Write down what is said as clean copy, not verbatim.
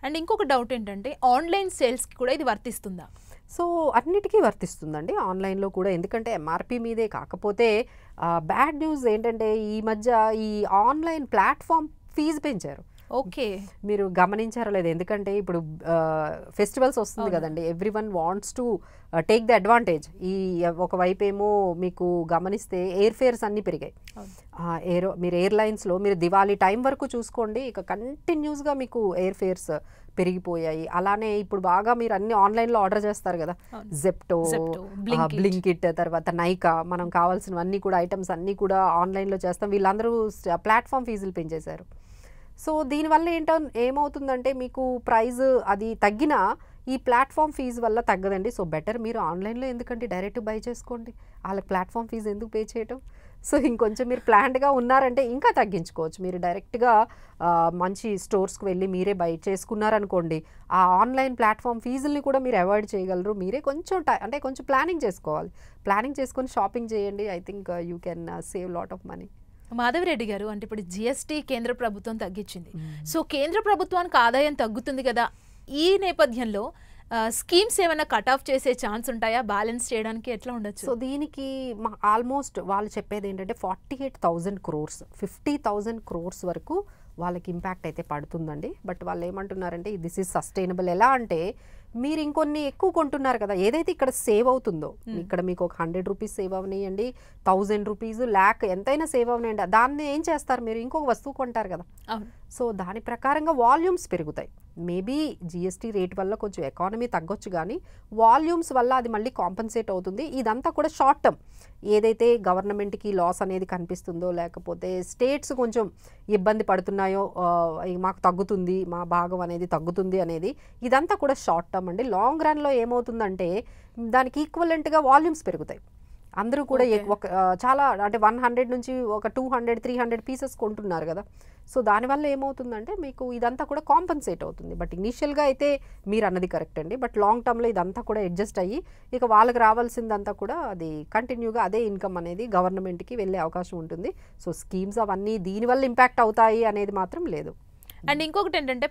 And ఇంకొక doubt ఏంటంటే online సేల్స్కి కూడా ఇది వర్తిస్తుందా? సో అన్నిటికీ వర్తిస్తుందండి ఆన్లైన్లో కూడా. ఎందుకంటే ఎంఆర్పి మీదే. కాకపోతే బ్యాడ్ న్యూస్ ఏంటంటే ఈ మధ్య ఈ ఆన్లైన్ ప్లాట్ఫామ్ ఫీజు పెంచారు. ఓకే. మీరు గమనించారో లేదు, ఎందుకంటే ఇప్పుడు ఫెస్టివల్స్ వస్తుంది కదండి, everyone wants to take the advantage. ఈ ఒకవైపు ఏమో మీకు గమనిస్తే ఎయిర్ ఫేర్స్ అన్నీ పెరిగాయి. మీరు ఎయిర్లైన్స్లో మీరు దివాళీ టైం వరకు చూసుకోండి, ఇక కంటిన్యూస్గా మీకు ఎయిర్ ఫేర్స్ పెరిగిపోయాయి. అలానే ఇప్పుడు బాగా మీరు అన్ని ఆన్లైన్లో ఆర్డర్ చేస్తారు కదా, జెప్టో, బ్లింకిట్, తర్వాత నైకా, మనం కావాల్సినవన్నీ కూడా ఐటమ్స్ అన్నీ కూడా ఆన్లైన్లో చేస్తాం. వీళ్ళందరూ ప్లాట్ఫామ్ ఫీజులు పెంచేశారు. సో దీనివల్ల ఏమవుతుందంటే మీకు ప్రైజ్ అది తగ్గినా ఈ ప్లాట్ఫామ్ ఫీజు వల్ల తగ్గదండి. సో బెటర్ మీరు ఆన్లైన్లో ఎందుకంటే డైరెక్ట్ బై చేసుకోండి, వాళ్ళకి ప్లాట్ఫామ్ ఫీజు ఎందుకు పే చేయటం. సో ఇంకొంచెం మీరు ప్లాన్డ్గా ఉన్నారంటే ఇంకా తగ్గించుకోవచ్చు. మీరు డైరెక్ట్గా మంచి స్టోర్స్కి వెళ్ళి మీరే బై చేసుకున్నారనుకోండి, ఆ ఆన్లైన్ ప్లాట్ఫామ్ ఫీజుల్ని కూడా మీరు అవాయిడ్ చేయగలరు. మీరే కొంచెం అంటే కొంచెం ప్లానింగ్ చేసుకోవాలి. ప్లానింగ్ చేసుకొని షాపింగ్ చేయండి. I think you can save lot of money. Madhavi Reddy గారు, అంటే ఇప్పుడు జిఎస్టీ కేంద్ర ప్రభుత్వం తగ్గించింది. సో కేంద్ర ప్రభుత్వానికి ఆదాయం తగ్గుతుంది కదా, ఈ నేపథ్యంలో స్కీమ్స్ ఏమైనా కట్ ఆఫ్ చేసే ఛాన్స్ ఉంటాయా? బ్యాలెన్స్ చేయడానికి ఎట్లా ఉండొచ్చు? సో దీనికి ఆల్మోస్ట్ వాళ్ళు చెప్పేది ఏంటంటే 48,000 crores, 50,000 crores వరకు వాళ్ళకి ఇంపాక్ట్ అయితే పడుతుందండి. బట్ వాళ్ళు ఏమంటున్నారంటే దిస్ ఈజ్ సస్టైనబుల్. ఎలా అంటే మీరు ఇంకొన్ని ఎక్కువ కొంటున్నారు కదా, ఏదైతే ఇక్కడ సేవ్ అవుతుందో, ఇక్కడ మీకు ఒక 100 రూపీస్ సేవ్ అవనియండి, 1000 రూపీస్, ల్యాక్ ఎంతైనా సేవ్ అవనియండి, దాన్ని ఏం చేస్తారు, మీరు ఇంకొక వస్తువు కొంటారు కదా. సో దాని ప్రకారంగా వాల్యూమ్స్ పెరుగుతాయి. మేబీ జిఎస్టీ రేట్ వల్ల కొంచెం ఎకానమీ తగ్గొచ్చు, కానీ వాల్యూమ్స్ వల్ల అది మళ్ళీ కాంపన్సేట్ అవుతుంది. ఇదంతా కూడా షార్ట్ టర్మ్. ఏదైతే గవర్నమెంట్కి లాస్ అనేది కనిపిస్తుందో, లేకపోతే స్టేట్స్ కొంచెం ఇబ్బంది పడుతున్నాయో, మాకు తగ్గుతుంది, మా భాగం అనేది తగ్గుతుంది అనేది, ఇదంతా కూడా షార్ట్ టర్మ్ అండి. లాంగ్ రన్లో ఏమవుతుందంటే దానికి ఈక్వలెంట్గా వాల్యూమ్స్ పెరుగుతాయి. అందరూ కూడా చాలా అంటే 100 నుంచి ఒక 200, 300 పీసెస్ కొంటున్నారు కదా. సో దానివల్ల ఏమవుతుందంటే మీకు ఇదంతా కూడా కాంపన్సేట్ అవుతుంది. బట్ ఇనీషియల్గా అయితే మీరు అన్నది కరెక్ట్ అండి. బట్ లాంగ్ టర్మ్లో ఇదంతా కూడా అడ్జస్ట్ అయ్యి ఇక వాళ్ళకి రావాల్సిందంతా కూడా అది కంటిన్యూగా అదే ఇన్కమ్ అనేది గవర్నమెంట్కి వెళ్ళే అవకాశం ఉంటుంది. సో స్కీమ్స్ అవన్నీ దీనివల్ల ఇంపాక్ట్ అవుతాయి అనేది మాత్రం లేదు. అండ్ ఇంకొకటి ఏంటంటే